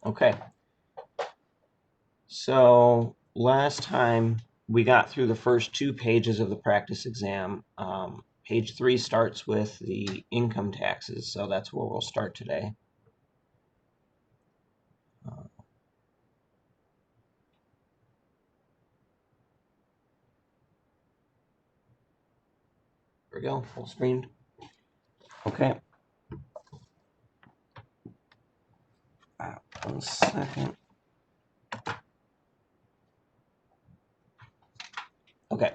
Okay, so last time we got through the first 2 pages of the practice exam. Page 3 starts with the income taxes, so that's where we'll start today. There we go, full screen. Okay. 1 second. Okay,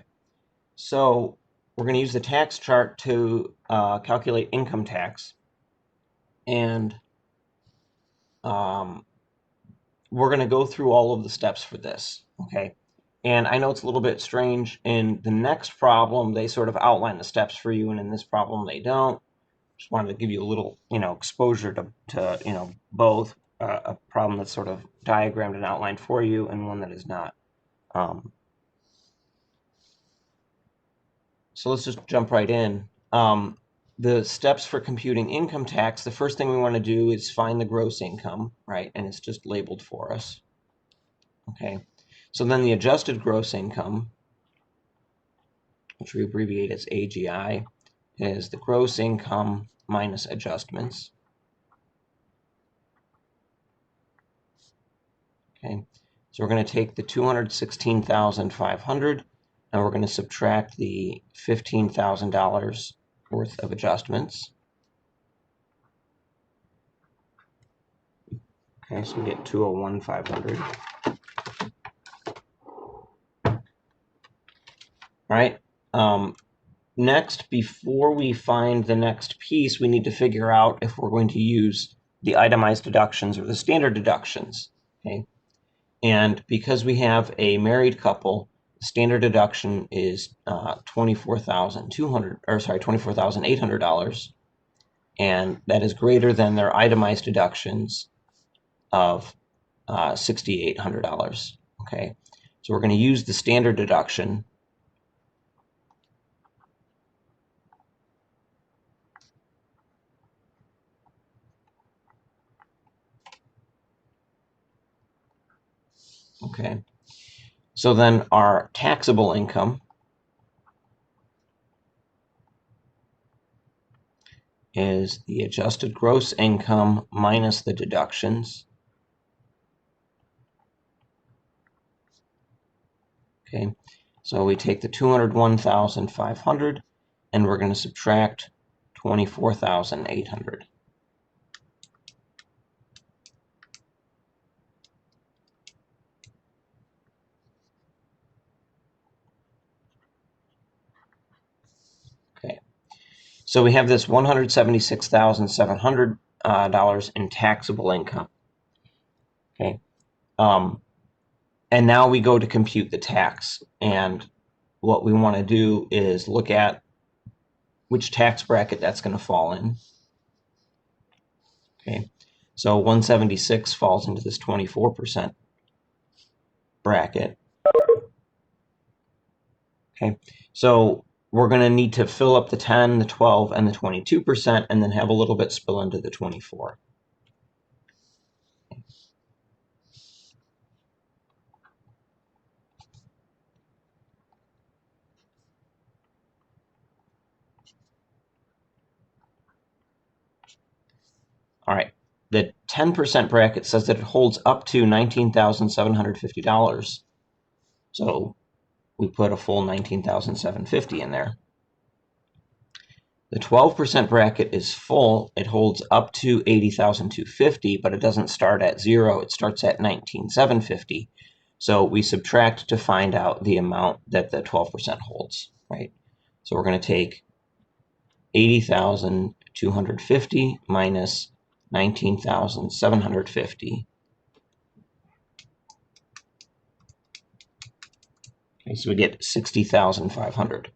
so we're going to use the tax chart to calculate income tax, and we're going to go through all of the steps for this. Okay, and I know it's a little bit strange. In the next problem, they sort of outline the steps for you, and in this problem, they don't. Just wanted to give you a little, exposure to both a problem that's sort of diagrammed and outlined for you, and one that is not. So let's just jump right in. The steps for computing income tax, the first thing we want to do is find the gross income, right? And it's just labeled for us. Okay. So then the adjusted gross income, which we abbreviate as AGI, is the gross income minus adjustments. Okay. So we're going to take the 216,500 and we're going to subtract the $15,000 worth of adjustments. Okay, so we get 201,500. All right. Next, before we find the next piece, we need to figure out if we're going to use the itemized deductions or the standard deductions. Okay. And because we have a married couple, standard deduction is $24,800, and that is greater than their itemized deductions of $6,800. Okay, so we're going to use the standard deduction. Okay, so then our taxable income is the adjusted gross income minus the deductions. Okay, so we take the 201,500 and we're going to subtract 24,800. Okay, so we have this $176,700 in taxable income. Okay, and now we go to compute the tax, and what we want to do is look at which tax bracket that's going to fall in. Okay, so 176 falls into this 24% bracket. Okay, so we're going to need to fill up the 10, the 12, and the 22%, and then have a little bit spill into the 24. All right, the 10% bracket says that it holds up to $19,750. So we put a full $19,750 in there. The 12% bracket is full. It holds up to $80,250, but it doesn't start at 0. It starts at $19,750. So we subtract to find out the amount that the 12% holds, right? So we're going to take 80,250 minus 19,750. Okay, so we get 60,500.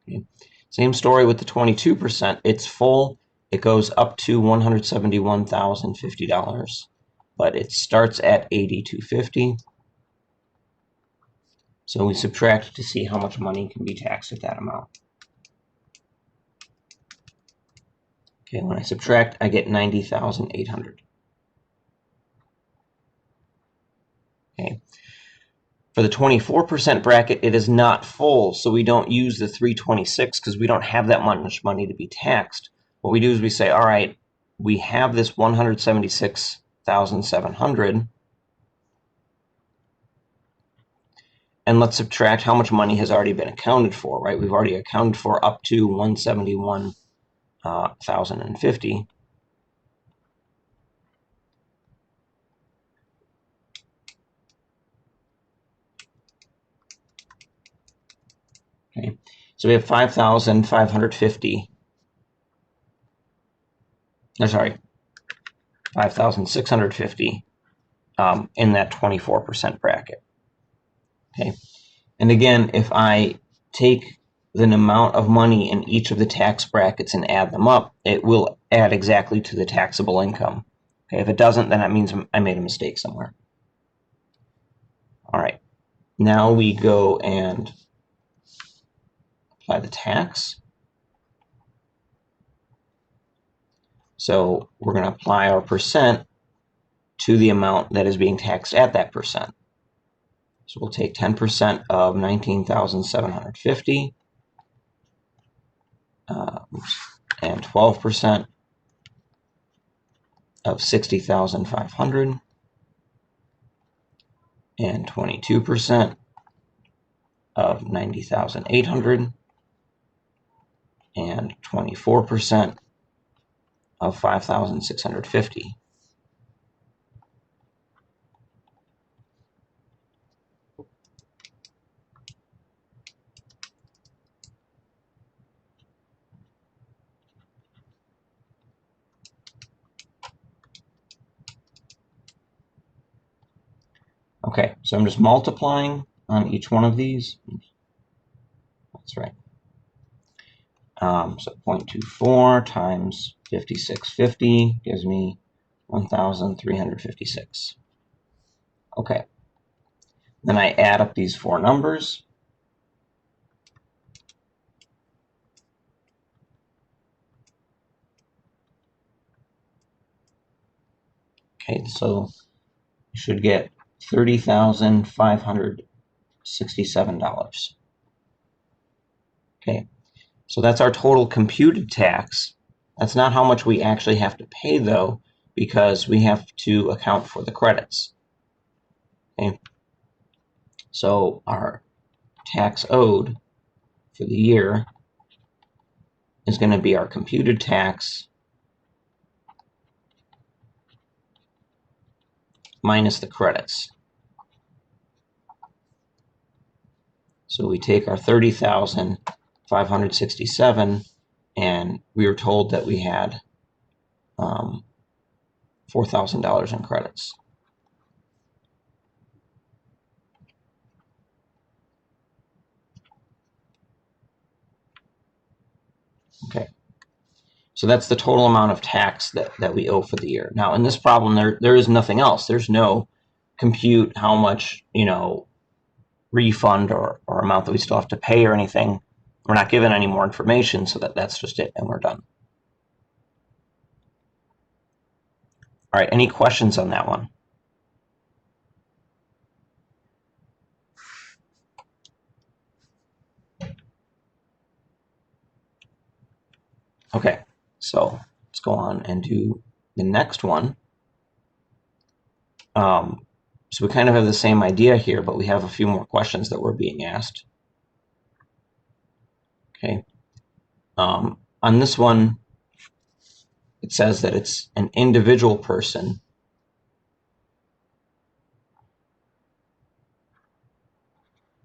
Okay. Same story with the 22%. It's full. It goes up to $171,050, but it starts at $80,250. So we subtract to see how much money can be taxed at that amount. Okay, when I subtract, I get 90,800. Okay. For the 24% bracket, it is not full, so we don't use the 326 because we don't have that much money to be taxed. What we do is we say, all right, we have this 176,700, and let's subtract how much money has already been accounted for, right? We've already accounted for up to 171,050. Okay, so we have 5,550. No, sorry, 5,650 in that 24% bracket. Okay, and again, if I take the amount of money in each of the tax brackets and add them up, it will add exactly to the taxable income. Okay, if it doesn't, then that means I made a mistake somewhere. All right, now we go and apply the tax. So we're going to apply our percent to the amount that is being taxed at that percent. So we'll take 10% of 19,750 and 12% of 60,500 and 22% of 90,800 and 24% of 5,650. Okay, so I'm just multiplying on each one of these. That's right. So 0.24 times 5650 gives me 1,356. Okay. Then I add up these four numbers. Okay, so you should get $30,567. Okay, so that's our total computed tax. That's not how much we actually have to pay, though, because we have to account for the credits. Okay, so our tax owed for the year is going to be our computed tax minus the credits. So we take our 30,567, and we were told that we had $4,000 in credits. Okay, so that's the total amount of tax that we owe for the year. Now, in this problem, there is nothing else. There's no compute how much, refund or amount that we still have to pay or anything. We're not given any more information, so that's just it, and we're done. All right, any questions on that one? Okay, so let's go on and do the next one. So we kind of have the same idea here, but we have a few more questions that were being asked. Okay. On this one, it says that it's an individual person.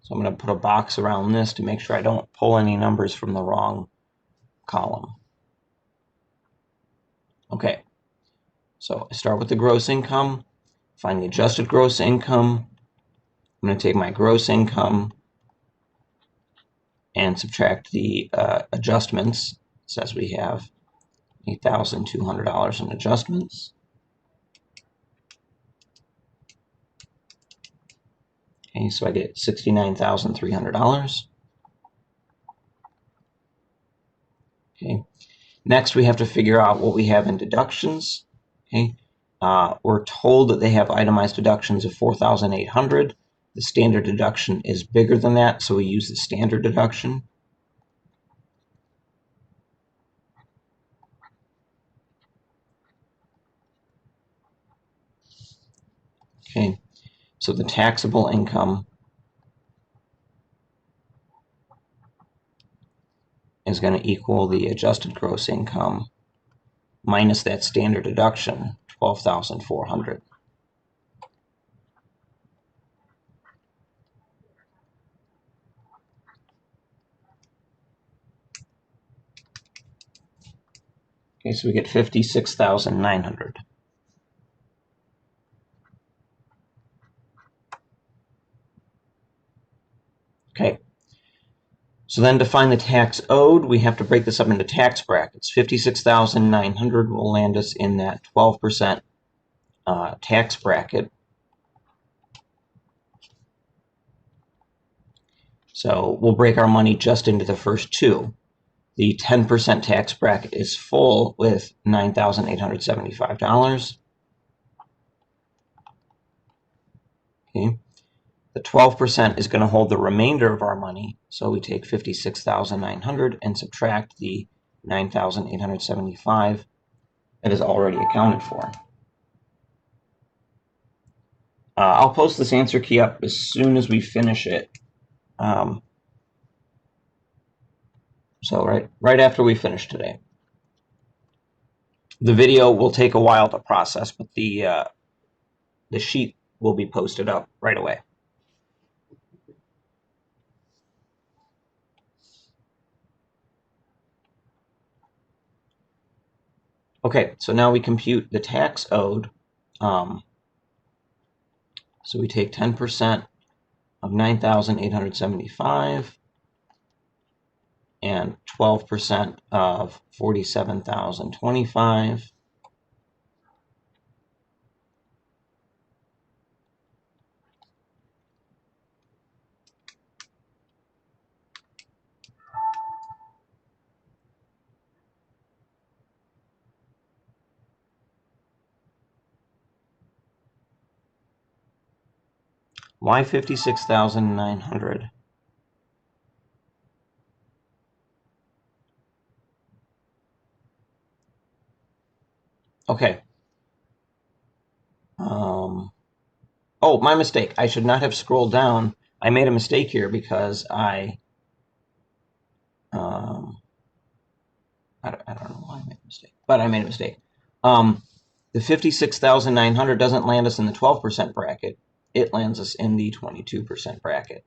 So I'm going to put a box around this to make sure I don't pull any numbers from the wrong column. Okay. So I start with the gross income, find the adjusted gross income. I'm going to take my gross income and subtract the adjustments. It says we have $8,200 in adjustments. Okay, so I get $69,300. Okay, Next, we have to figure out what we have in deductions. Okay, we're told that they have itemized deductions of $4,800. The standard deduction is bigger than that, so we use the standard deduction. Okay, so the taxable income is going to equal the adjusted gross income minus that standard deduction, $12,400. Okay, so we get $56,900. Okay, so then to find the tax owed, we have to break this up into tax brackets. $56,900 will land us in that 12% tax bracket. So we'll break our money just into the first two. The 10% tax bracket is full with $9,875. Okay. The 12% is going to hold the remainder of our money, so we take $56,900 and subtract the $9,875 that is already accounted for. I'll post this answer key up as soon as we finish it. So right after we finish today. The video will take a while to process, but the sheet will be posted up right away. Okay, so now we compute the tax owed. So we take 10% of $9,875 and 12% of $47,025. Why 56,900? Okay. Oh, my mistake. I should not have scrolled down. I made a mistake here because I don't know why I made a mistake, but I made a mistake. The 56,900 doesn't land us in the 12% bracket. It lands us in the 22% bracket.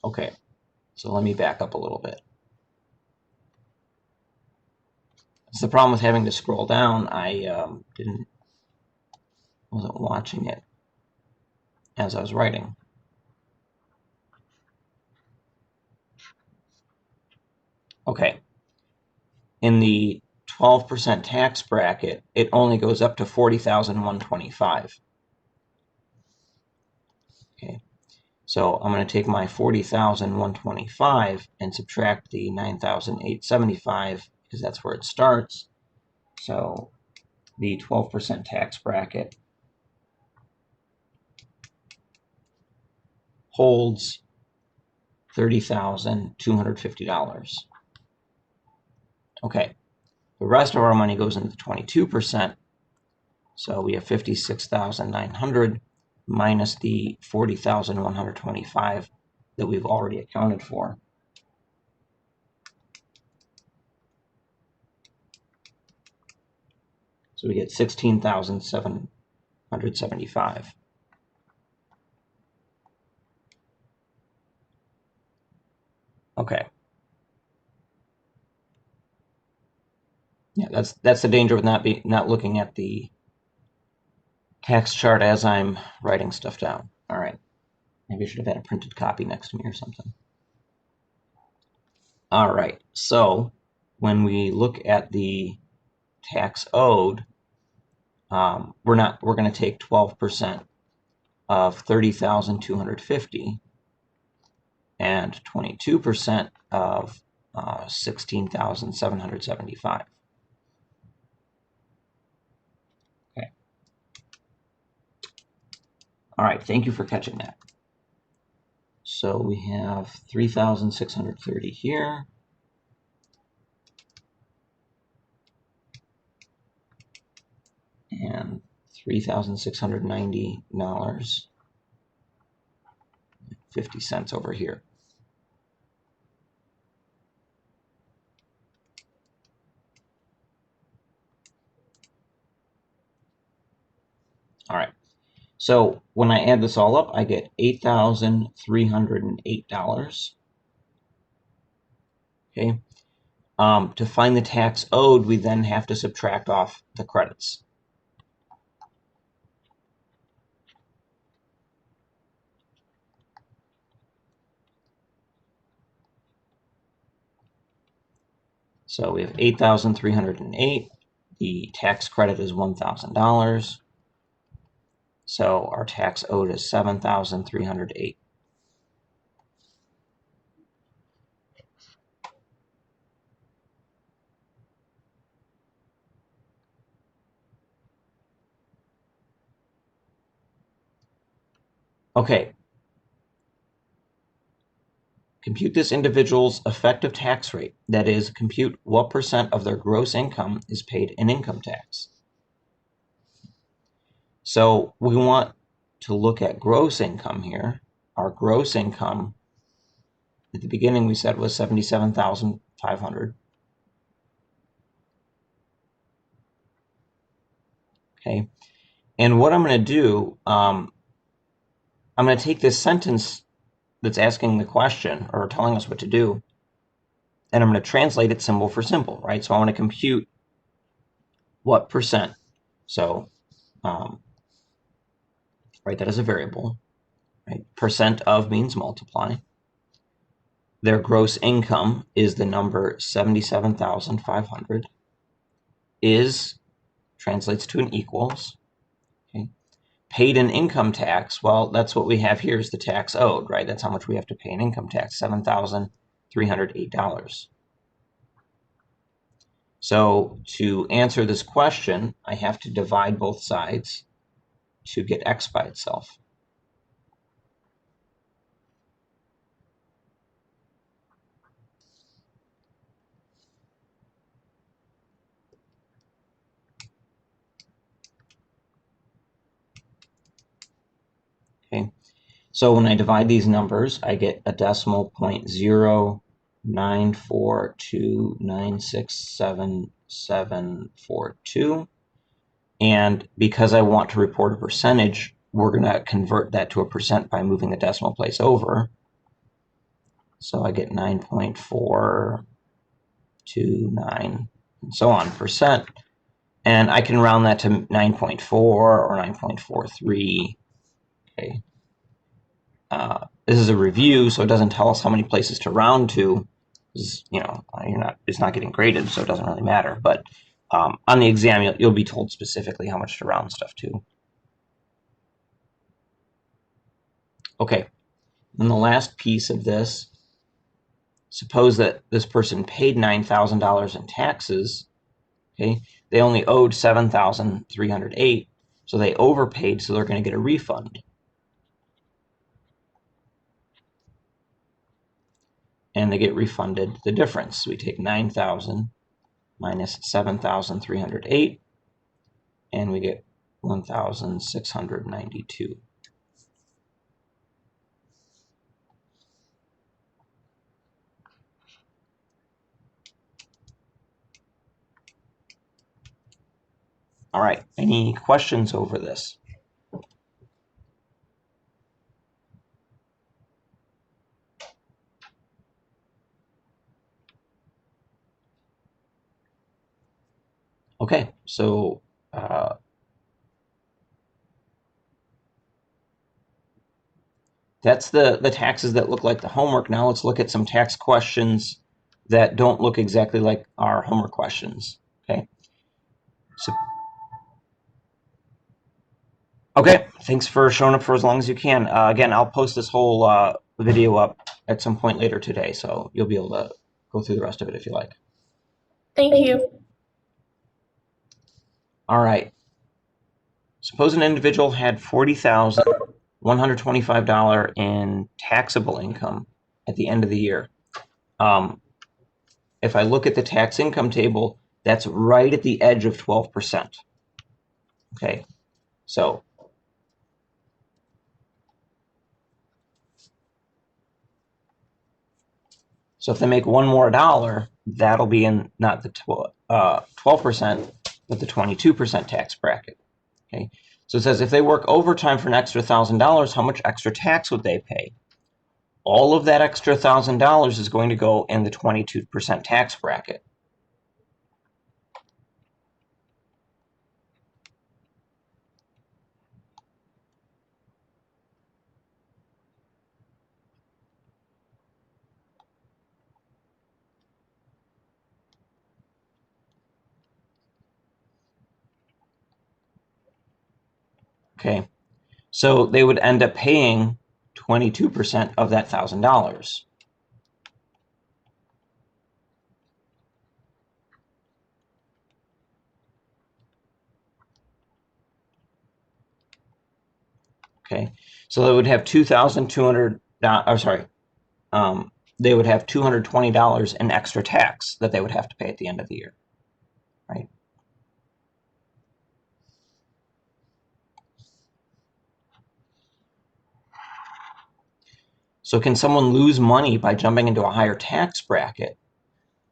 Okay, so let me back up a little bit. It's the problem with having to scroll down. I wasn't watching it as I was writing. Okay. In the 12% tax bracket, it only goes up to $40,125. Okay. So I'm going to take my $40,125 and subtract the $9,875 because that's where it starts. So the 12% tax bracket holds $30,250. Okay, the rest of our money goes into 22%. So we have 56,900 minus the 40,125 that we've already accounted for. So we get 16,775. Okay. Yeah, that's the danger with not looking at the tax chart as I'm writing stuff down. All right. Maybe I should have had a printed copy next to me or something. All right. So when we look at the tax owed, we're going to take 12% of 30,250 and 22% of $16,775. Okay. All right, thank you for catching that. So we have 3,630 here. And $3,690.50 over here. All right. So when I add this all up, I get $8,308. Okay. To find the tax owed, we then have to subtract off the credits. So we have $8,308. The tax credit is $1,000. So our tax owed is $7,308. Okay. Compute this individual's effective tax rate. That is, compute what percent of their gross income is paid in income tax. So we want to look at gross income here. Our gross income at the beginning we said was $77,500. Okay. And what I'm going to do, I'm going to take this sentence that's asking the question or telling us what to do, and I'm going to translate it symbol for symbol, right? So I want to compute what percent. So write that as a variable. Right? Percent of means multiply. Their gross income is the number 77,500. Is translates to an equals. Okay. Paid in income tax, well, that's what we have here is the tax owed, right? That's how much we have to pay in income tax, $7,308. So to answer this question, I have to divide both sides to get x by itself. Okay. So when I divide these numbers, I get a decimal point 0.942967742. And because I want to report a percentage, we're going to convert that to a percent by moving the decimal place over. So I get 9.429 and so on percent. And I can round that to 9.4 or 9.43. Okay. This is a review, so it doesn't tell us how many places to round to. You know, it's not getting graded, so it doesn't really matter. But on the exam, you'll be told specifically how much to round stuff to. Okay, and the last piece of this, suppose that this person paid $9,000 in taxes. Okay, they only owed $7,308, so they overpaid, so they're going to get a refund. And they get refunded the difference. We take 9,000 minus 7,308, and we get 1,692. All right, any questions over this? Okay, so that's the taxes that look like the homework. Now let's look at some tax questions that don't look exactly like our homework questions. Okay. So, okay, thanks for showing up for as long as you can. Again, I'll post this whole video up at some point later today, so you'll be able to go through the rest of it if you like. Thank you. All right. Suppose an individual had $40,125 in taxable income at the end of the year. If I look at the tax income table, that's right at the edge of 12%. Okay, so if they make one more dollar, that'll be in not the 12%, but the 22% tax bracket. Okay, so it says if they work overtime for an extra $1,000, how much extra tax would they pay? All of that extra $1,000 is going to go in the 22% tax bracket. Okay, so they would end up paying 22% of that $1,000. Okay, so they would have $2,200. They would have $220 in extra tax that they would have to pay at the end of the year, right? So can someone lose money by jumping into a higher tax bracket?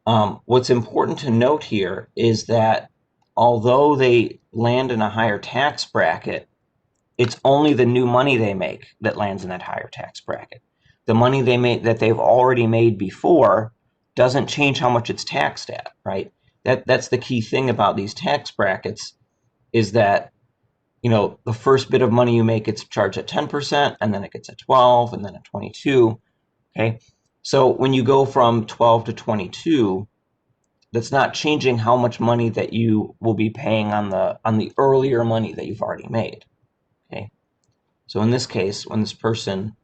What's important to note here is that although they land in a higher tax bracket, it's only the new money they make that lands in that higher tax bracket. The money they make that they've already made before doesn't change how much it's taxed at, right? That's the key thing about these tax brackets is that the first bit of money you make gets charged at 10%, and then it gets at 12, and then at 22. Okay, so when you go from 12 to 22, that's not changing how much money that you will be paying on the earlier money that you've already made. Okay, so in this case, when this person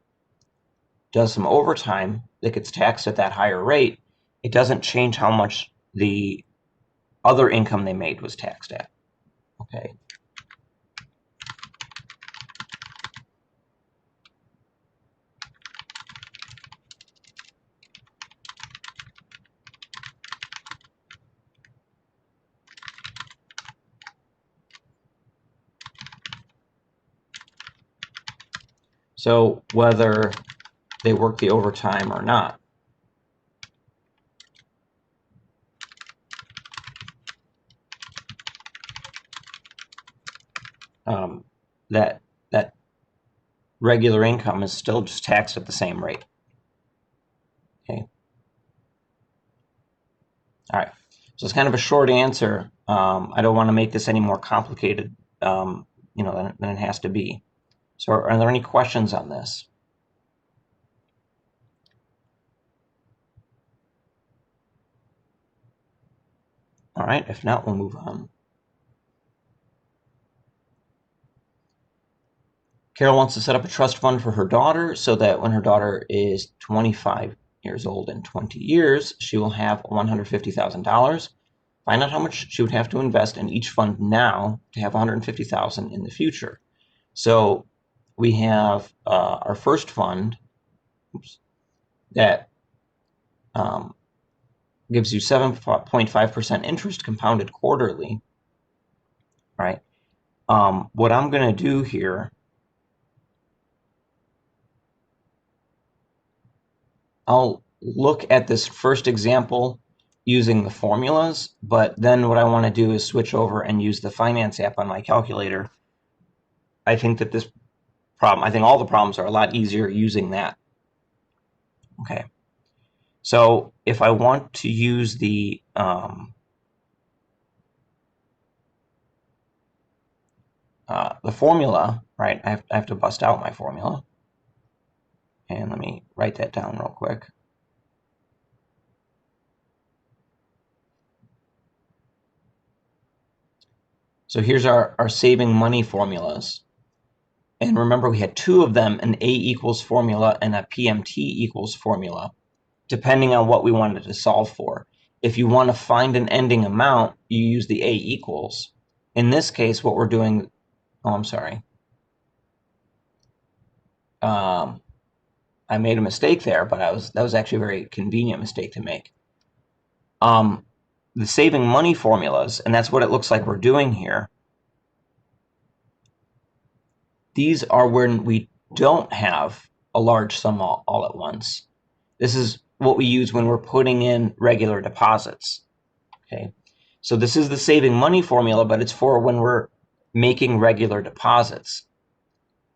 does some overtime that gets taxed at that higher rate, it doesn't change how much the other income they made was taxed at. Okay. So whether they work the overtime or not, that regular income is still just taxed at the same rate. Okay. All right. So it's kind of a short answer. I don't want to make this any more complicated, than it has to be. So are there any questions on this? All right. If not, we'll move on. Carol wants to set up a trust fund for her daughter so that when her daughter is 25 years old in 20 years, she will have $150,000. Find out how much she would have to invest in each fund now to have $150,000 in the future. So we have our first fund that gives you 7.5% interest compounded quarterly. All right. What I'm going to do here, I'll look at this first example using the formulas, but then what I want to do is switch over and use the finance app on my calculator. I think that I think all the problems are a lot easier using that. Okay. So if I want to use the formula, right, I have to bust out my formula. And let me write that down real quick. So here's our saving money formulas. And remember, we had two of them, an A equals formula and a PMT equals formula. depending on what we wanted to solve for. If you want to find an ending amount, you use the A equals. In this case, what we're doing, oh, I'm sorry. I made a mistake there, but that was actually a very convenient mistake to make. The saving money formulas, and that's what it looks like we're doing here. These are when we don't have a large sum all at once. This is what we use when we're putting in regular deposits. Okay, so this is the saving money formula, but it's for when we're making regular deposits.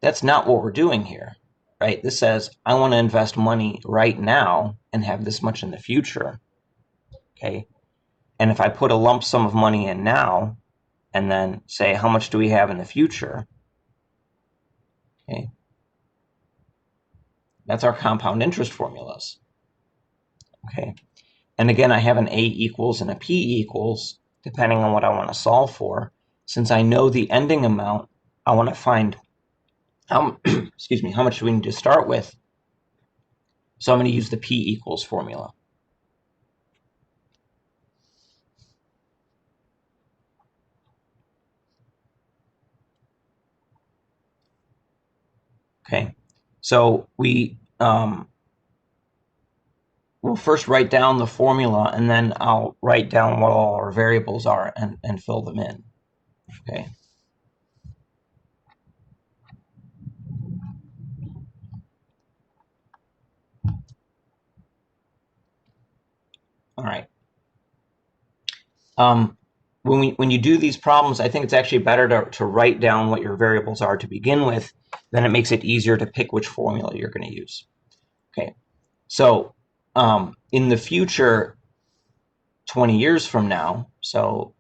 That's not what we're doing here, right? This says, I want to invest money right now and have this much in the future, okay? And if I put a lump sum of money in now and then say, how much do we have in the future? Okay, that's our compound interest formulas, okay? And again, I have an A equals and a P equals, depending on what I want to solve for. Since I know the ending amount, I want to find how, excuse me, how much do we need to start with? So I'm going to use the P equals formula. Okay, so we'll first write down the formula, and then I'll write down what all our variables are and fill them in. Okay. All right. When you do these problems, I think it's actually better to write down what your variables are to begin with. Then it makes it easier to pick which formula you're going to use. Okay. So in the future, 20 years from now, so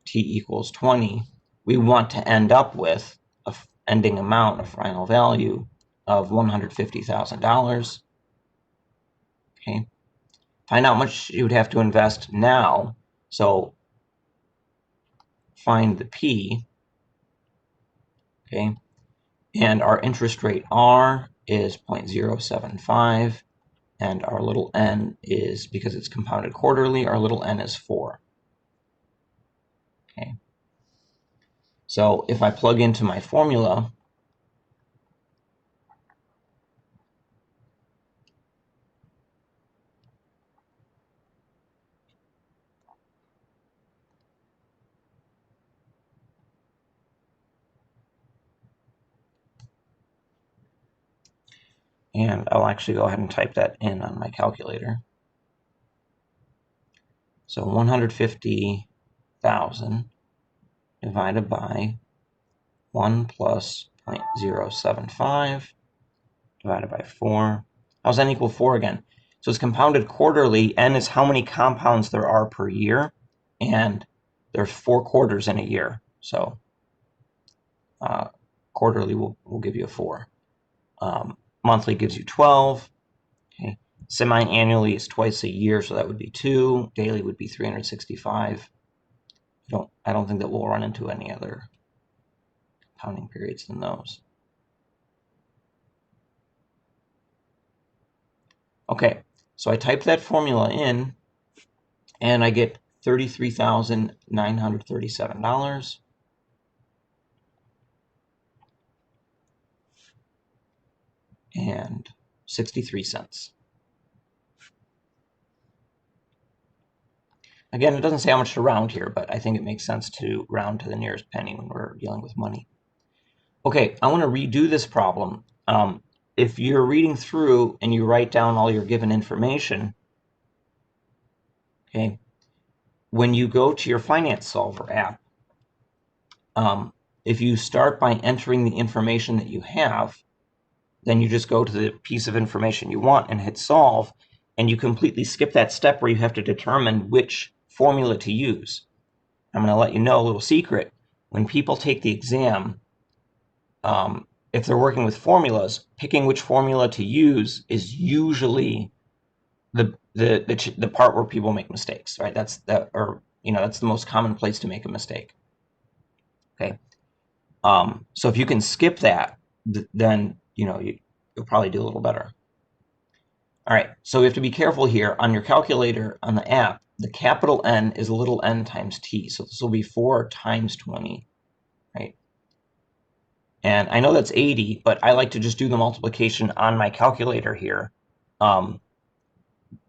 t equals 20, we want to end up with an ending amount, a final value of $150,000. Okay. Find out how much you would have to invest now. So find the P. Okay. And our interest rate R is 0.075. And our little n is, because it's compounded quarterly, our little n is 4. Okay. So if I plug into my formula, and I'll actually go ahead and type that in on my calculator. So 150,000 divided by 1 plus 0.075 divided by 4. How's n equal 4 again? So it's compounded quarterly. N is how many compounds there are per year, and there's 4 quarters in a year. So quarterly will give you a 4. Monthly gives you 12. Okay. Semi-annually is twice a year, so that would be 2. Daily would be 365. I don't think that we'll run into any other compounding periods than those. Okay, so I type that formula in, and I get $33,937 and 63 cents. Again, it doesn't say how much to round here, but I think it makes sense to round to the nearest penny when we're dealing with money. Okay, I want to redo this problem. If you're reading through and you write down all your given information, okay, when you go to your Finance Solver app, if you start by entering the information that you have, then you just go to the piece of information you want and hit solve, and you completely skip that step where you have to determine which formula to use. I'm going to let you know a little secret. When people take the exam, if they're working with formulas, picking which formula to use is usually the part where people make mistakes, right? That's the most common place to make a mistake. Okay. So if you can skip that, then you'll probably do a little better. All right, so we have to be careful here. On your calculator on the app, the capital N is little n times t. So this will be 4 times 20, right? And I know that's 80, but I like to just do the multiplication on my calculator here.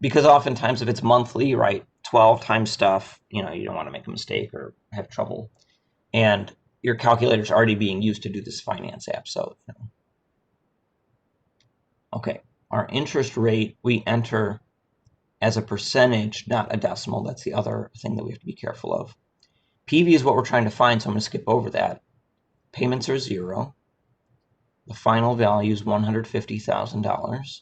Because oftentimes if it's monthly, right, 12 times stuff, you don't want to make a mistake or have trouble. And your calculator's already being used to do this finance app. So, okay, our interest rate we enter as a percentage, not a decimal. That's the other thing that we have to be careful of. PV is what we're trying to find, so I'm going to skip over that. Payments are 0. The final value is $150,000.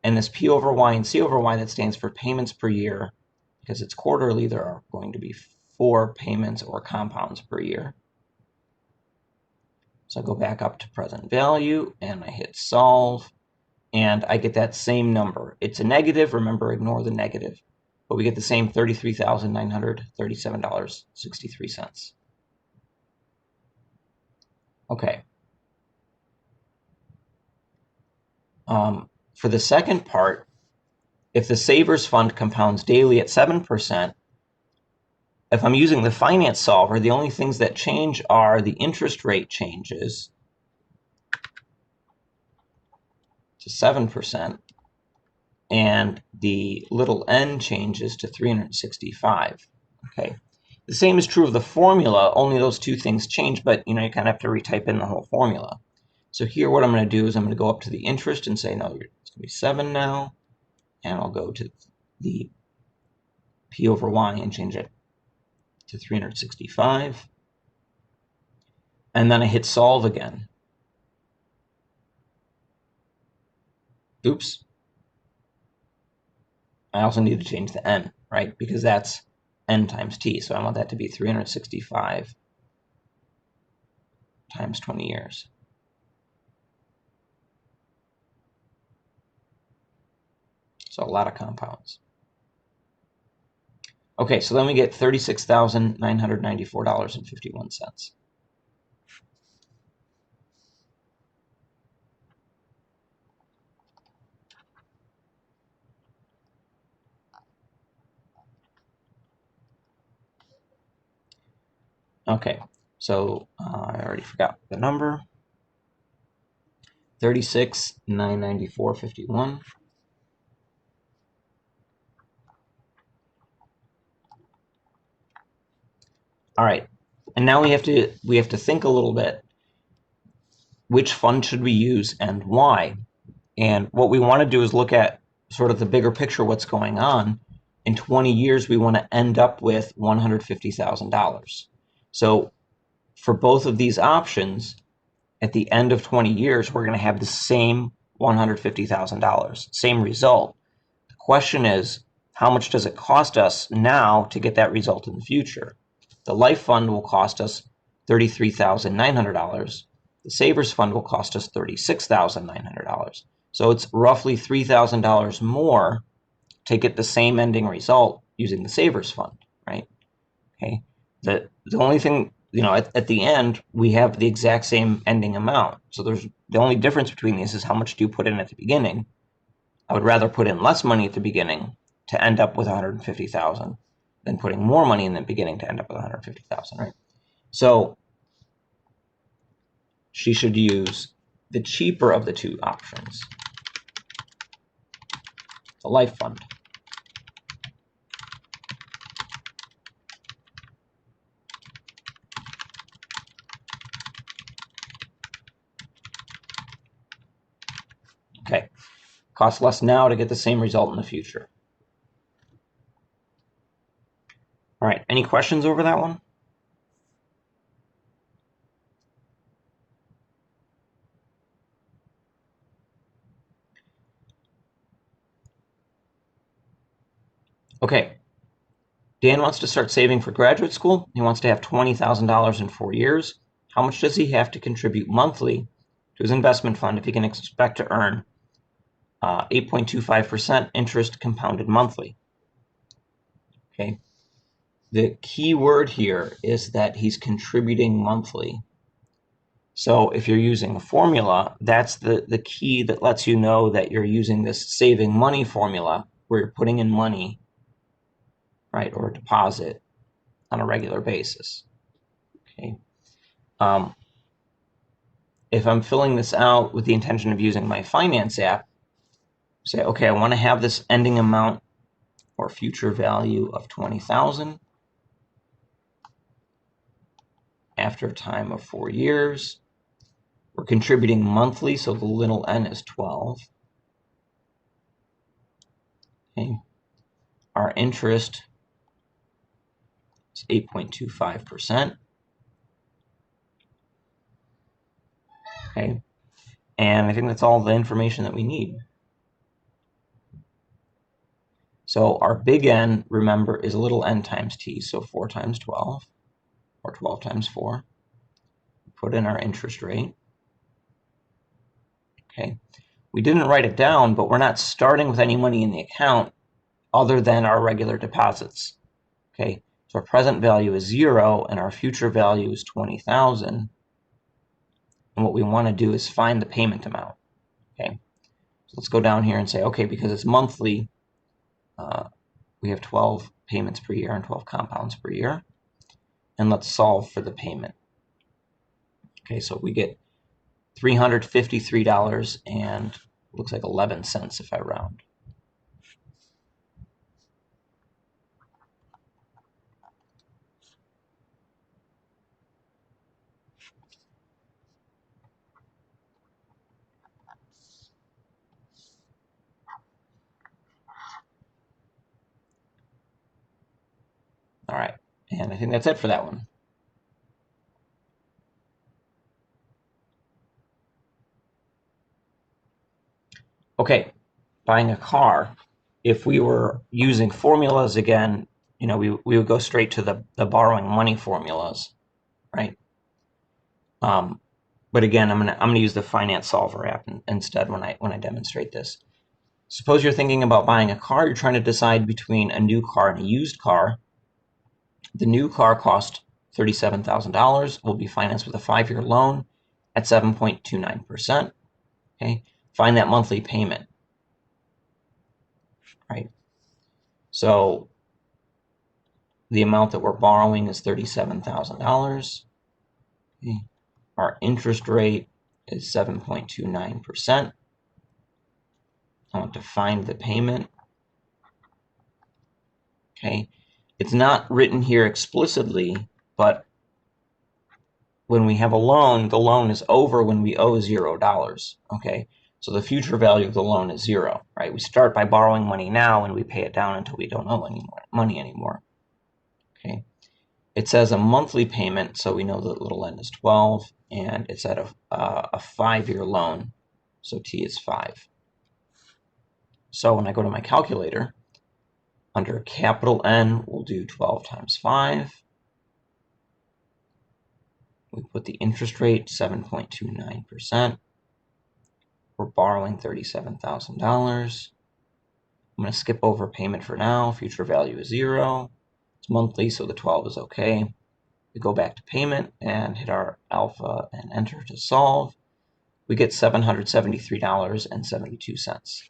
And this P over Y and C over Y, that stands for payments per year. Because it's quarterly, there are going to be 4 payments or compounds per year. So I go back up to present value, and I hit solve, and I get that same number. It's a negative. Remember, ignore the negative. But we get the same $33,937.63. Okay. For the second part, if the savers fund compounds daily at 7%, if I'm using the finance solver, the only things that change are the interest rate changes to 7%, and the little n changes to 365. Okay. The same is true of the formula, only those two things change, but you kind of have to retype in the whole formula. So here what I'm going to do is I'm going to go up to the interest and say, no, it's going to be 7 now, and I'll go to the P over Y and change it to 365. And then I hit solve again. Oops. I also need to change the n, right? Because that's n times t. So I want that to be 365 times 20 years. So a lot of compounds. Okay, so then we get $36,994.51. Okay, so I already forgot the number. 36,994.51. All right, and now we have to think a little bit. Which fund should we use and why? And what we want to do is look at sort of the bigger picture, what's going on. In 20 years, we want to end up with $150,000. So for both of these options, at the end of 20 years, we're going to have the same $150,000, same result. The question is, how much does it cost us now to get that result in the future? The life fund will cost us $33,900. The savers fund will cost us $36,900. So it's roughly $3,000 more to get the same ending result using the savers fund, right? Okay. The only thing, at the end, we have the exact same ending amount. So the only difference between these is how much do you put in at the beginning. I would rather put in less money at the beginning to end up with $150,000 than putting more money in the beginning to end up with $150,000, right? So she should use the cheaper of the two options, the life fund. Okay, costs less now to get the same result in the future. All right, any questions over that one? Okay, Dan wants to start saving for graduate school. He wants to have $20,000 in 4 years. How much does he have to contribute monthly to his investment fund if he can expect to earn 8.25% interest compounded monthly? Okay, the key word here is that he's contributing monthly. So if you're using a formula, that's the key that lets you know that you're using this saving money formula where you're putting in money, right, or a deposit on a regular basis. Okay. If I'm filling this out with the intention of using my finance app, say, okay, I want to have this ending amount or future value of 20,000 after a time of 4 years. We're contributing monthly, so the little n is 12. Okay. Our interest is 8.25%. Okay. And I think that's all the information that we need. So our big N, remember, is little n times t, so 4 times 12, or 12 times 4. Put in our interest rate. Okay. We didn't write it down, but we're not starting with any money in the account other than our regular deposits. Okay. So our present value is 0, and our future value is 20,000. And what we want to do is find the payment amount. Okay. So let's go down here and say, okay, because it's monthly, we have 12 payments per year and 12 compounds per year. And let's solve for the payment. Okay, so we get $353 and looks like 11 cents if I round. All right, and I think that's it for that one. Okay, buying a car. If we were using formulas again, we would go straight to the borrowing money formulas, right? But again, I'm gonna use the Finance Solver app instead when I demonstrate this. Suppose you're thinking about buying a car. You're trying to decide between a new car and a used car. The new car cost $37,000, will be financed with a 5-year loan at 7.29%. Okay, find that monthly payment. Right. So the amount that we're borrowing is $37,000. Okay. Our interest rate is 7.29%. I want to find the payment. Okay, it's not written here explicitly, but when we have a loan, the loan is over when we owe $0. Okay, so the future value of the loan is 0. Right? We start by borrowing money now, and we pay it down until we don't owe any more money anymore. Okay, it says a monthly payment, so we know that little n is 12, and it's at a 5-year loan, so t is 5. So when I go to my calculator, under capital N, we'll do 12 times 5. We put the interest rate, 7.29%. We're borrowing $37,000. I'm going to skip over payment for now. Future value is 0. It's monthly, so the 12 is okay. We go back to payment and hit our alpha and enter to solve. We get $773.72.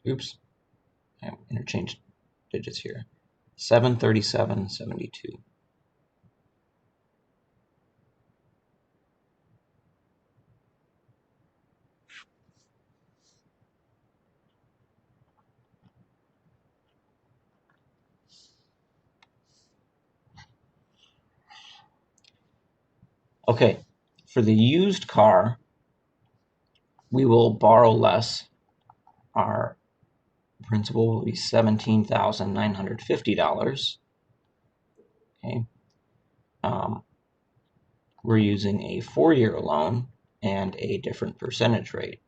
Oops, I interchanged digits here. 737.72. Okay, for the used car, we will borrow less. Our principal will be $17,950. Okay. We're using a 4-year loan and a different percentage rate.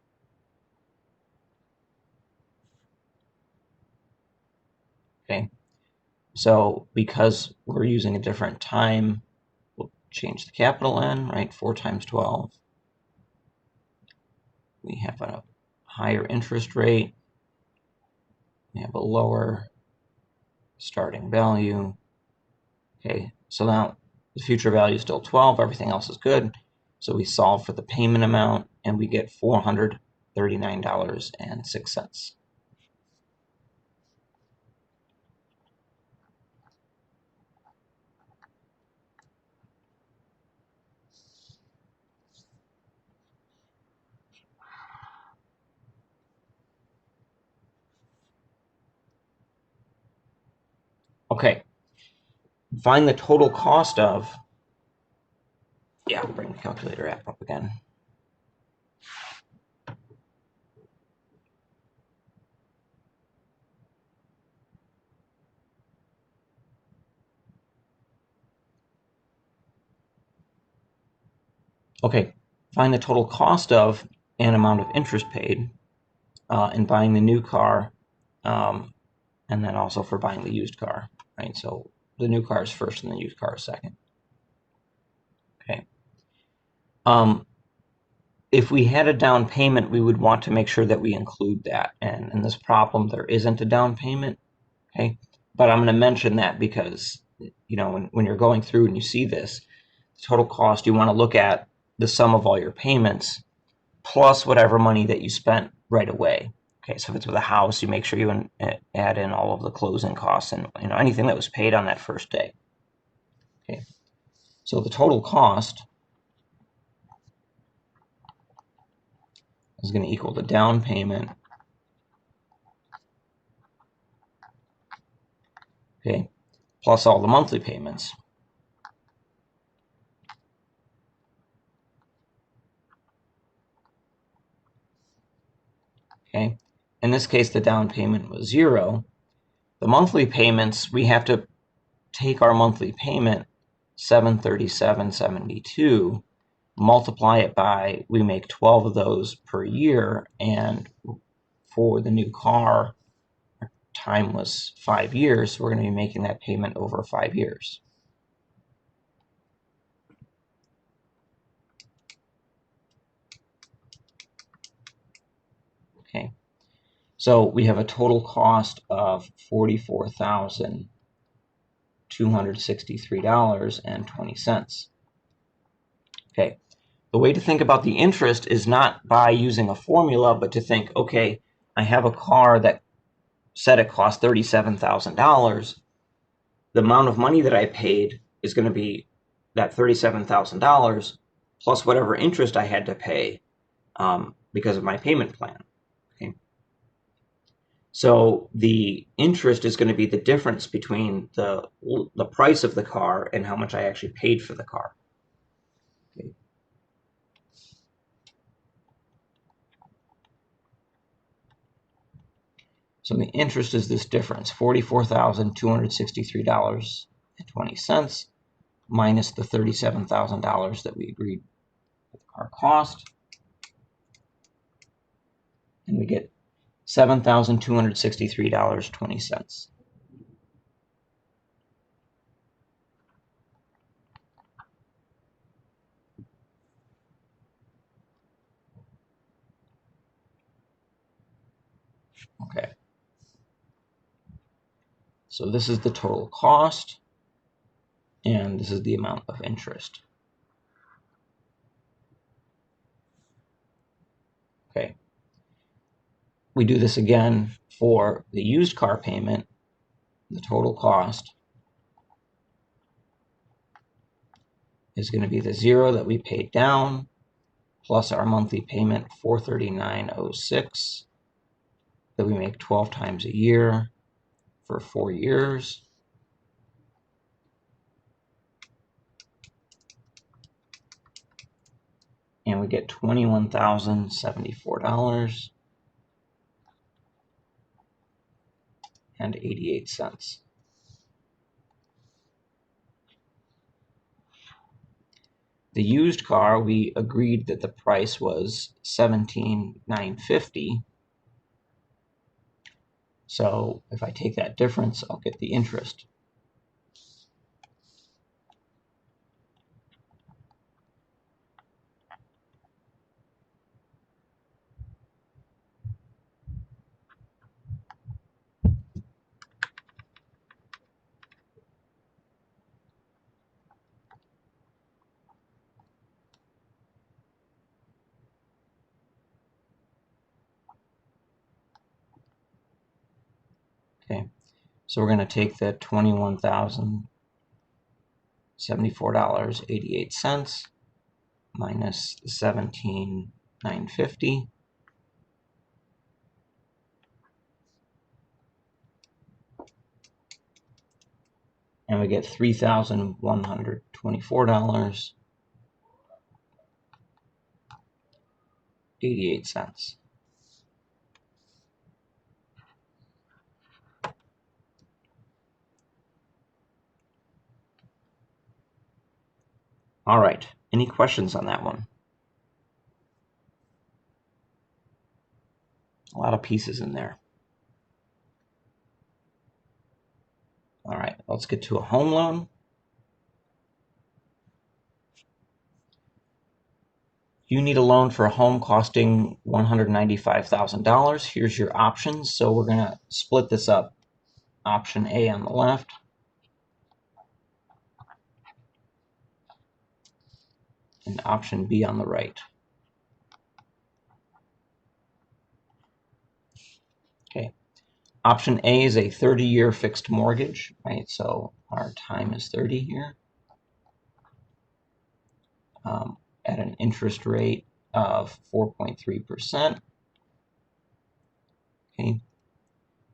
Okay. So because we're using a different time, we'll change the capital N, right? 4 times 12. We have a higher interest rate. We have a lower starting value. Okay, so now the future value is still 12. Everything else is good. So we solve for the payment amount, and we get $439.06. Okay, find the total cost of, bring the calculator app up again. Okay, find the total cost of and amount of interest paid in buying the new car, and then also for buying the used car, right? So the new car is first and the used car is second. Okay. If we had a down payment, we would want to make sure that we include that. And in this problem, there isn't a down payment, okay? But I'm going to mention that because, when you're going through and you see this, total cost, you want to look at the sum of all your payments plus whatever money that you spent right away. Okay, so if it's with a house, you make sure you add in all of the closing costs and anything that was paid on that first day. Okay, so the total cost is going to equal the down payment, okay, plus all the monthly payments. Okay, in this case, the down payment was 0. The monthly payments, we have to take our monthly payment, $737.72, multiply it by, we make 12 of those per year, and for the new car, our time was 5 years, so we're going to be making that payment over 5 years. Okay, so we have a total cost of $44,263.20. Okay, the way to think about the interest is not by using a formula, but to think, okay, I have a car that said it cost $37,000. The amount of money that I paid is going to be that $37,000 plus whatever interest I had to pay because of my payment plan. Okay. So the interest is going to be the difference between the price of the car and how much I actually paid for the car. Okay. So the interest is this difference, $44,263.20 minus the $37,000 that we agreed the car cost. And we get $7,263.20. Okay. So this is the total cost, and this is the amount of interest. Okay. We do this again for the used car payment. The total cost is going to be the 0 that we paid down plus our monthly payment, $439.06, that we make 12 times a year for 4 years. And we get $21,074.88. The used car, we agreed that the price was $17,950. So if I take that difference, I'll get the interest. So we're going to take the $21,074.88 minus $17,950. And we get $3,124.88. All right, any questions on that one? A lot of pieces in there. All right, let's get to a home loan. You need a loan for a home costing $195,000. Here's your options. So we're going to split this up. Option A on the left, and option B on the right. Okay. Option A is a 30-year fixed mortgage, right? So our time is 30 here. At an interest rate of 4.3%. Okay.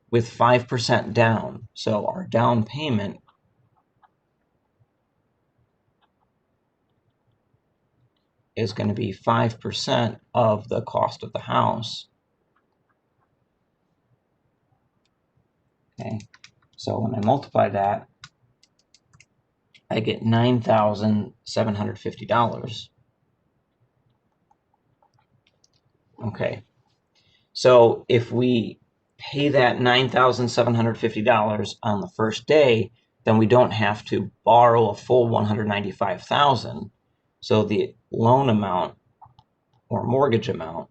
With 5% down. So our down payment is going to be 5% of the cost of the house. Okay. So when I multiply that, I get $9,750. Okay. So if we pay that $9,750 on the first day, then we don't have to borrow a full $195,000. So the loan amount or mortgage amount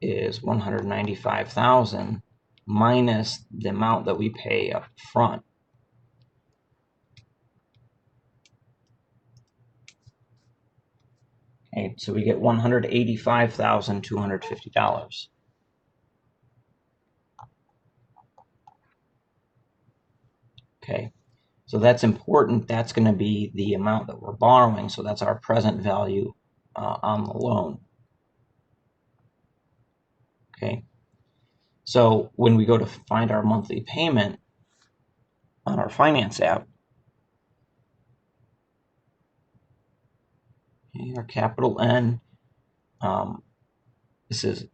is $195,000 minus the amount that we pay up front. Okay, so we get $185,250. Okay, so that's important. That's going to be the amount that we're borrowing. So that's our present value on the loan. Okay, so when we go to find our monthly payment on our finance app, okay, our capital N, this is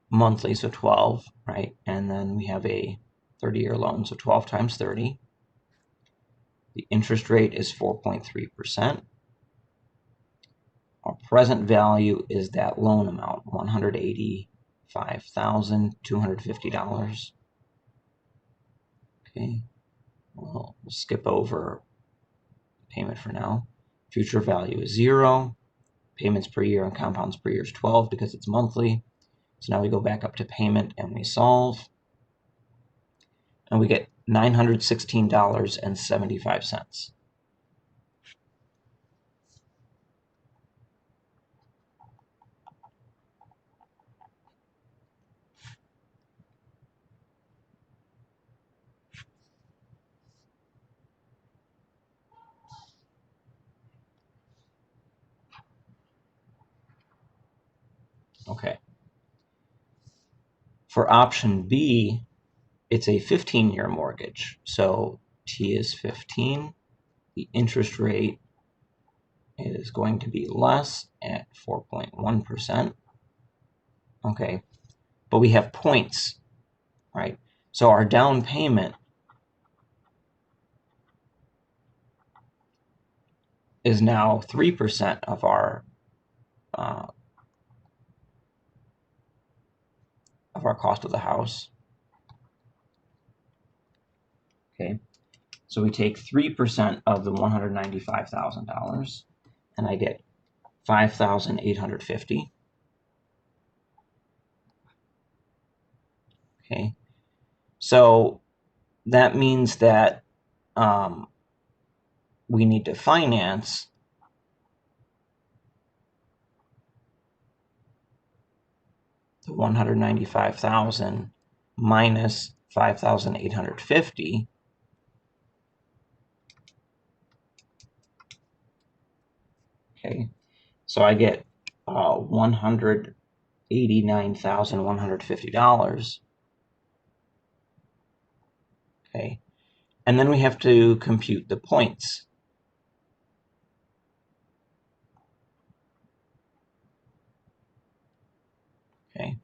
monthly, so 12, right? And then we have a 30-year loan, so 12 times 30. The interest rate is 4.3%. Our present value is that loan amount, $185,250. Okay, we'll skip over payment for now. Future value is 0. Payments per year and compounds per year is 12 because it's monthly. So now we go back up to payment and we solve. And we get $916.75. Okay. For option B, it's a 15-year mortgage. So T is 15. The interest rate is going to be less at 4.1%. Okay. But we have points, right? So our down payment is now 3% of our cost of the house. Okay, so we take 3% of the $195,000, and I get $5,850. Okay, so that means that we need to finance the 195,000 minus 5,850. Okay, so I get $189,150. Okay, and then we have to compute the points. Okay,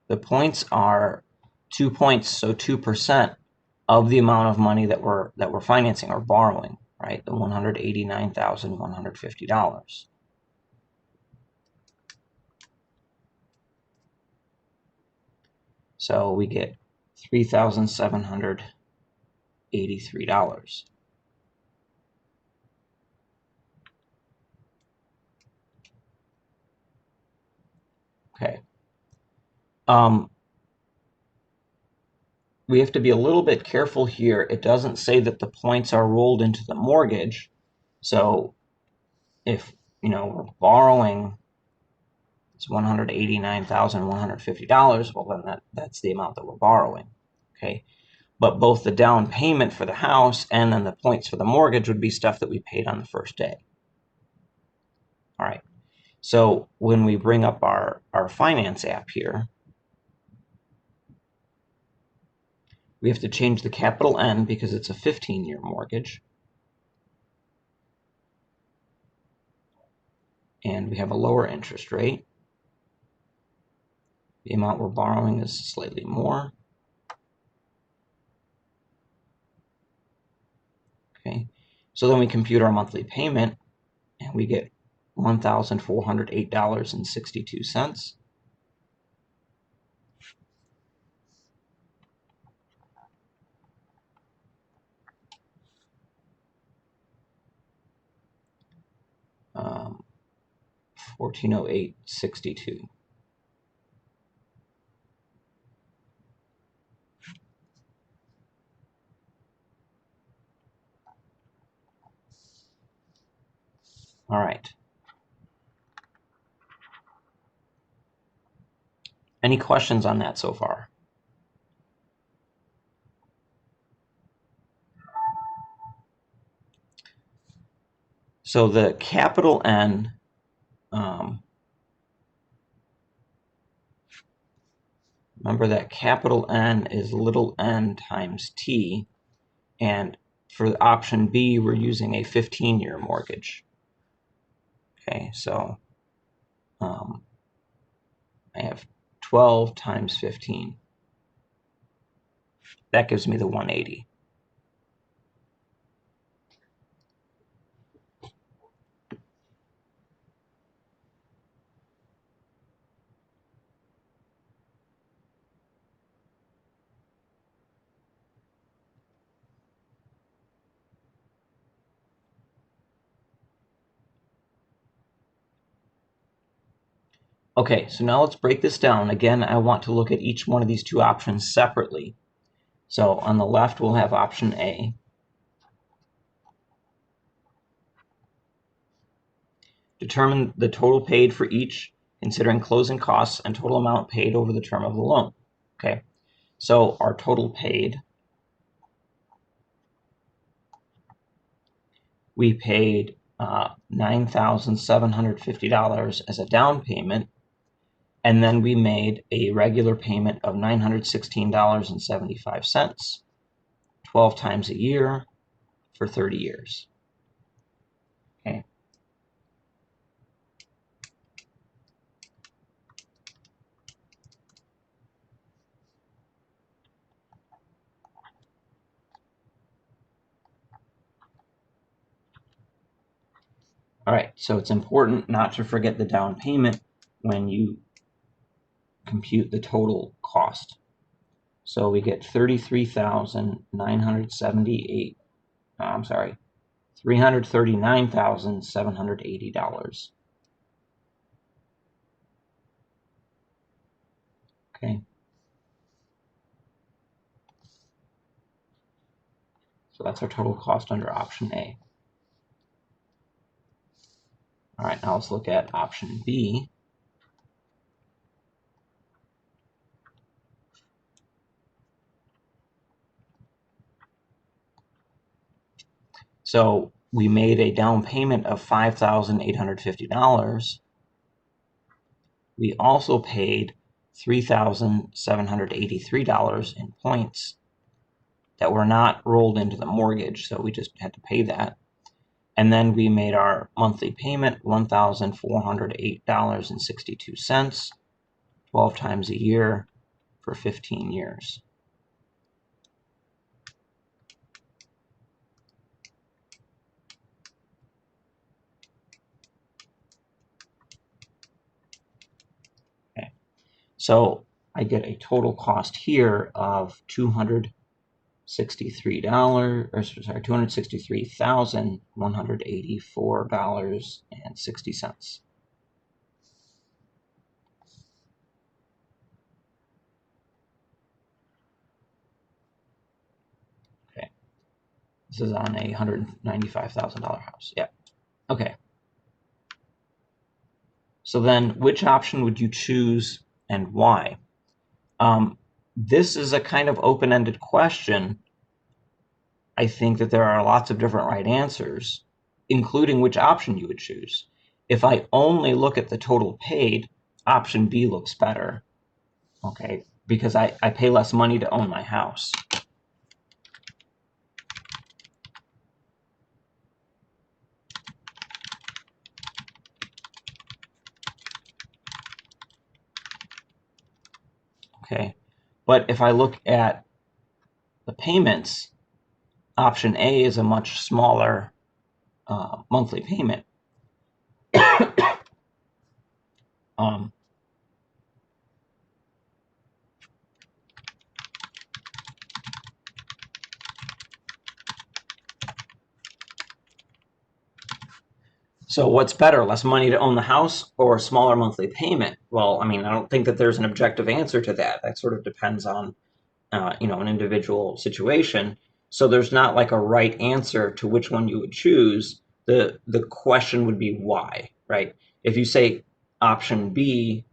the points are 2 points, so 2% of the amount of money that we're financing or borrowing, right? The $189,150. So we get $3,783. Okay. We have to be a little bit careful here. It doesn't say that the points are rolled into the mortgage. So if, we're borrowing it's $189,150, well, then that's the amount that we're borrowing. Okay. But both the down payment for the house and then the points for the mortgage would be stuff that we paid on the first day. All right. So when we bring up our finance app here, we have to change the capital N because it's a 15-year mortgage. And we have a lower interest rate. The amount we're borrowing is slightly more. Okay, so then we compute our monthly payment, and we get $1,408.62. $1,408.62. All right. Any questions on that so far? So the capital N, remember that capital N is little n times T, and for option B, we're using a 15-year mortgage. Okay, so I have 12 times 15. That gives me the 180. Okay, so now let's break this down. Again, I want to look at each one of these two options separately. So on the left, we'll have option A. Determine the total paid for each, considering closing costs and total amount paid over the term of the loan. Okay, so our total paid, we paid $9,750 as a down payment, and then we made a regular payment of $916.75, 12 times a year for 30 years. Okay. All right, so it's important not to forget the down payment when you compute the total cost. So we get $339,780. Okay. So that's our total cost under option A. All right, now let's look at option B. So we made a down payment of $5,850. We also paid $3,783 in points that were not rolled into the mortgage, so we just had to pay that. And then we made our monthly payment, $1,408.62, 12 times a year for 15 years. Okay. So I get a total cost here of $263,184.60. Okay. This is on a $195,000 house. Yeah. Okay. So then which option would you choose and why? This is a kind of open-ended question. I think that there are lots of different right answers, including which option you would choose. If I only look at the total paid, option B looks better, okay, because I pay less money to own my house. Okay, but if I look at the payments, option A is a much smaller monthly payment. So what's better, less money to own the house or a smaller monthly payment? Well, I mean, I don't think that there's an objective answer to that. That sort of depends on an individual situation. So there's not like a right answer to which one you would choose. The question would be why, right? If you say option B,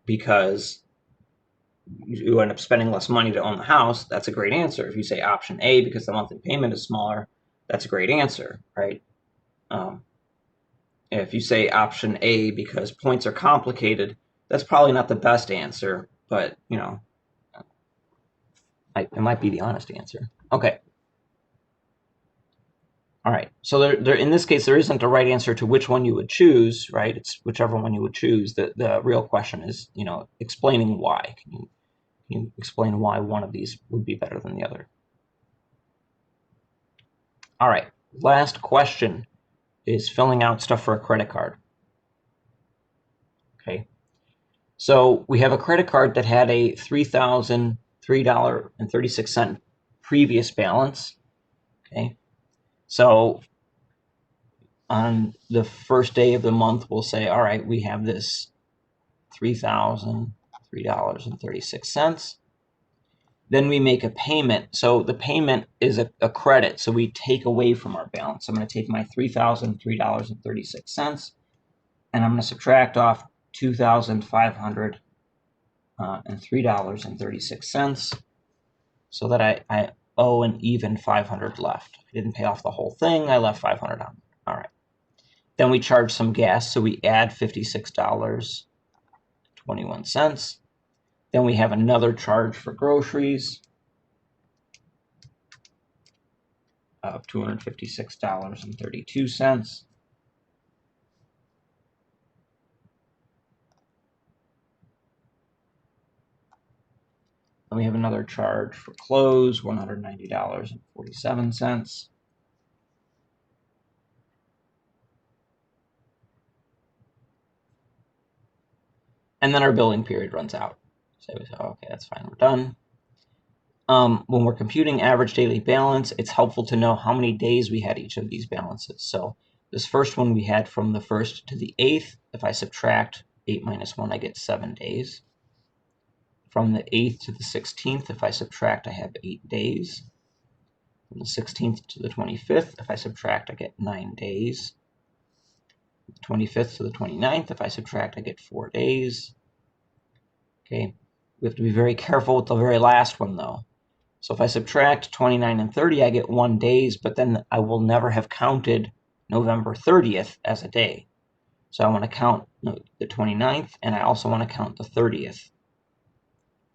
because you end up spending less money to own the house, that's a great answer. If you say option A because the monthly payment is smaller, that's a great answer, right? If you say option A because points are complicated, that's probably not the best answer, but it might be the honest answer. Okay. All right. So there, in this case, there isn't a right answer to which one you would choose, right? It's whichever one you would choose. The real question is, explaining why. Can you explain why one of these would be better than the other? All right. Last question is filling out stuff for a credit card. Okay. So we have a credit card that had a $3,003.36 previous balance. Okay. So on the first day of the month, we'll say, all right, we have this $3,003.36. Then we make a payment. So the payment is a credit. So we take away from our balance. I'm going to take my $3,003.36 and I'm going to subtract off $2,503.36 so that I owe an even $500 left. I didn't pay off the whole thing. I left $500 on. All right. Then we charge some gas, so we add $56.21. Then we have another charge for groceries of $256.32. Then we have another charge for clothes, $190.47. And then our billing period runs out. So we say, okay, that's fine, we're done. When we're computing average daily balance, it's helpful to know how many days we had each of these balances. So this first one we had from the 1st to the 8th. If I subtract 8 minus 1, I get 7 days. From the 8th to the 16th, if I subtract, I have 8 days. From the 16th to the 25th, if I subtract, I get 9 days. From the 25th to the 29th, if I subtract, I get 4 days. Okay, we have to be very careful with the very last one, though. So if I subtract 29 and 30, I get 1 day, but then I will never have counted November 30th as a day. So I want to count the 29th, and I also want to count the 30th.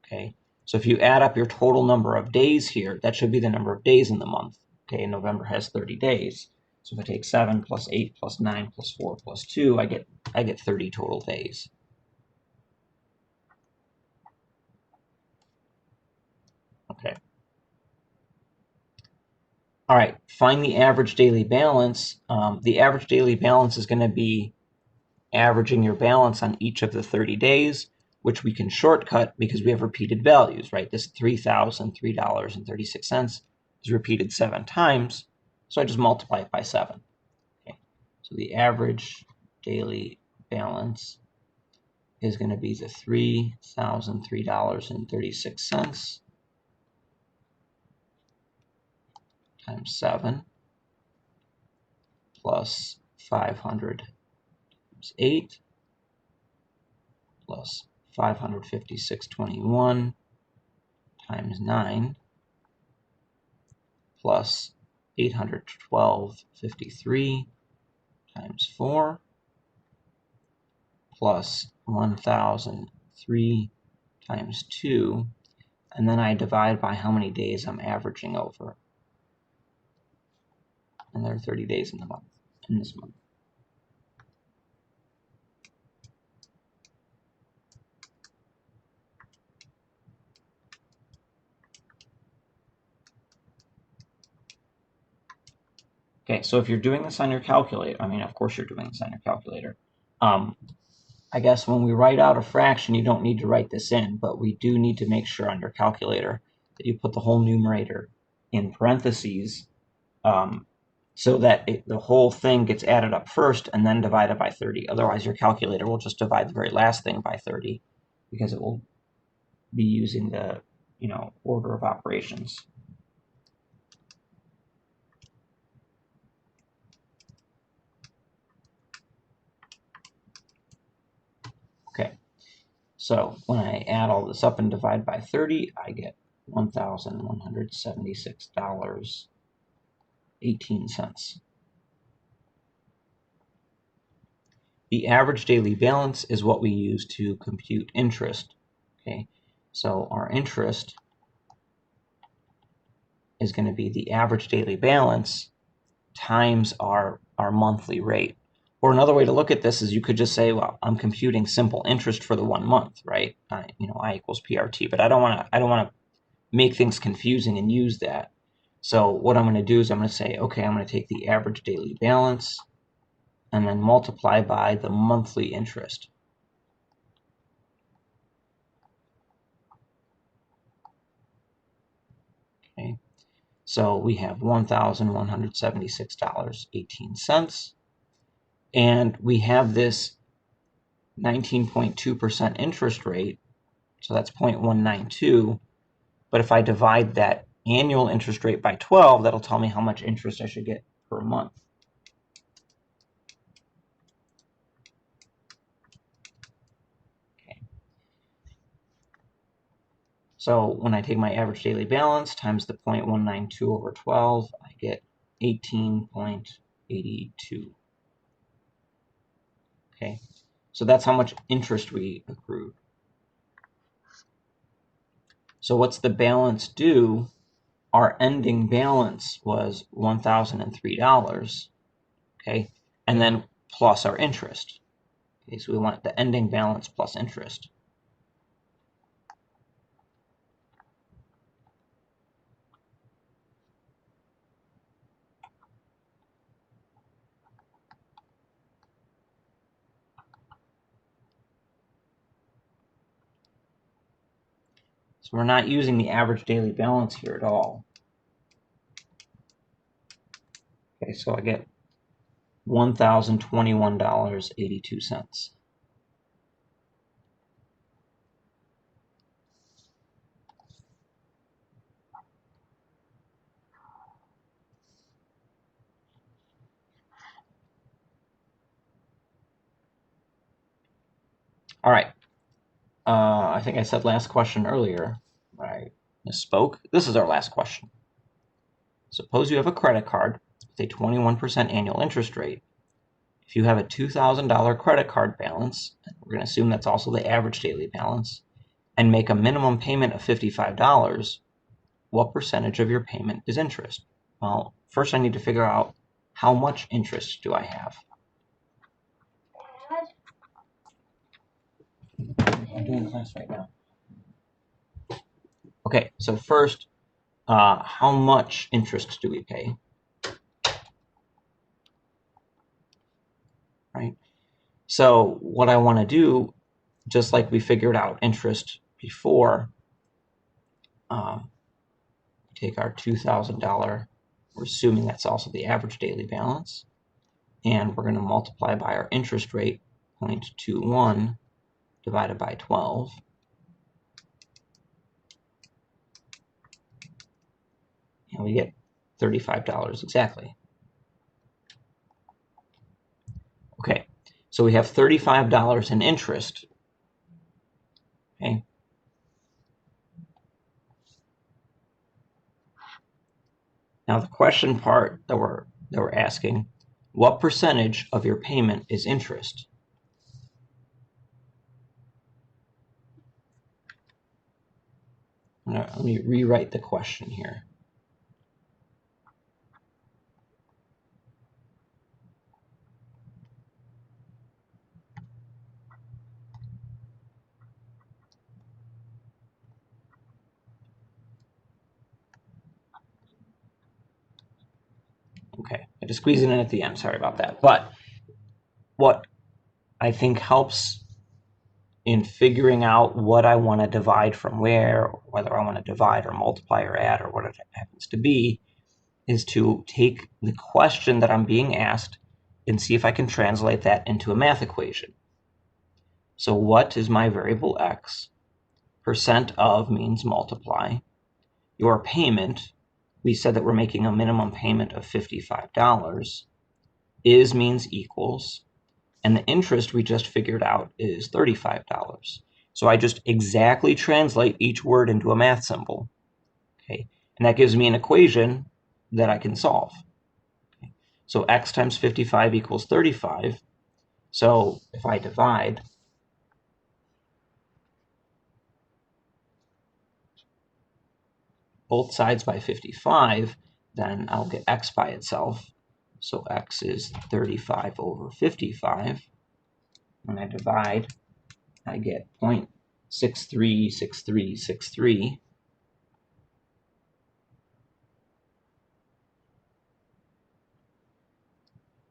Okay, so if you add up your total number of days here, that should be the number of days in the month. Okay, November has 30 days. So if I take 7 plus 8 plus 9 plus 4 plus 2, I get 30 total days. Okay. All right, find the average daily balance. The average daily balance is going to be averaging your balance on each of the 30 days, which we can shortcut because we have repeated values, right? This $3,003.36 is repeated 7 times, so I just multiply it by 7. Okay. So the average daily balance is going to be the $3,003.36 times 7 plus 500 times 8 plus 556.21 times 9 plus 812.53 times 4 plus 1003 times 2, and then I divide by how many days I'm averaging over. And there are 30 days in this month. Okay, so if you're doing this on your calculator, I mean, of course you're doing this on your calculator. I guess when we write out a fraction, you don't need to write this in, but we do need to make sure on your calculator that you put the whole numerator in parentheses, so that the whole thing gets added up first and then divided by 30. Otherwise, your calculator will just divide the very last thing by 30 because it will be using the order of operations. Okay, so when I add all this up and divide by 30, I get $1,176.18. The average daily balance is what we use to compute interest. Okay, so our interest is going to be the average daily balance times our monthly rate. Or another way to look at this is you could just say, well, I'm computing simple interest for the 1 month, right? I equals PRT, but I don't want to make things confusing and use that. So what I'm going to do is I'm going to say, okay, I'm going to take the average daily balance and then multiply by the monthly interest. Okay, so we have $1,176.18, and we have this 19.2% interest rate, so that's 0.192. But if I divide that annual interest rate by 12, that'll tell me how much interest I should get per month. Okay. So when I take my average daily balance times the 0.192 over 12, I get 18.82. Okay, so that's how much interest we accrued. So what's the balance due? Our ending balance was $1,003, okay, and then plus our interest. Okay, so we want the ending balance plus interest. So we're not using the average daily balance here at all. Okay, so I get $1,021.82. All right. I think I said last question earlier, right? Misspoke. This is our last question. Suppose you have a credit card with a 21% annual interest rate. If you have a $2,000 credit card balance, we're going to assume that's also the average daily balance, and make a minimum payment of $55, what percentage of your payment is interest? Well, first I need to figure out how much interest do I have. I'm doing class right now. Okay, so first, how much interest do we pay? Right? So what I want to do, just like we figured out interest before, take our $2,000, we're assuming that's also the average daily balance, and we're going to multiply by our interest rate, 0.21 divided by 12. And we get $35 exactly. Okay, so we have $35 in interest. Okay. Now the question part that we're asking, what percentage of your payment is interest? Let me rewrite the question here. Okay, I had to squeeze it in at the end, sorry about that. But what I think helps in figuring out what I want to divide from where, whether I want to divide or multiply or add or what it happens to be, is to take the question that I'm being asked and see if I can translate that into a math equation. So what is my variable x? Percent of means multiply. Your payment, we said that we're making a minimum payment of $55. Is means equals. And the interest we just figured out is $35. So I just exactly translate each word into a math symbol. Okay, and that gives me an equation that I can solve. Okay. So x times 55 equals 35. So if I divide both sides by 55, then I'll get x by itself. So x is 35 over 55. When I divide, I get 0.636363.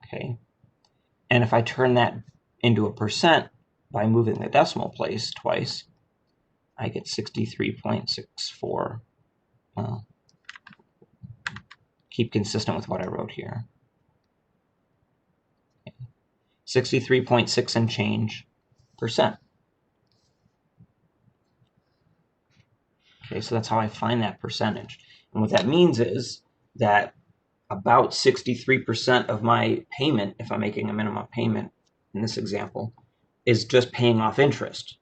Okay, and if I turn that into a percent by moving the decimal place twice, I get 63.64. Well, keep consistent with what I wrote here. 63.6 and change percent. Okay, so that's how I find that percentage. And what that means is that about 63% of my payment, if I'm making a minimum payment in this example, is just paying off interest.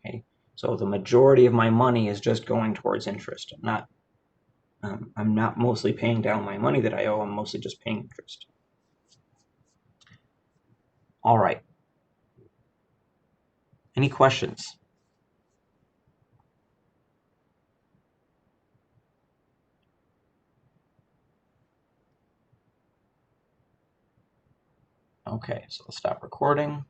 Okay, so the majority of my money is just going towards interest. I'm not mostly paying down my money that I owe. I'm mostly just paying interest. All right. Any questions? Okay, so let's stop recording.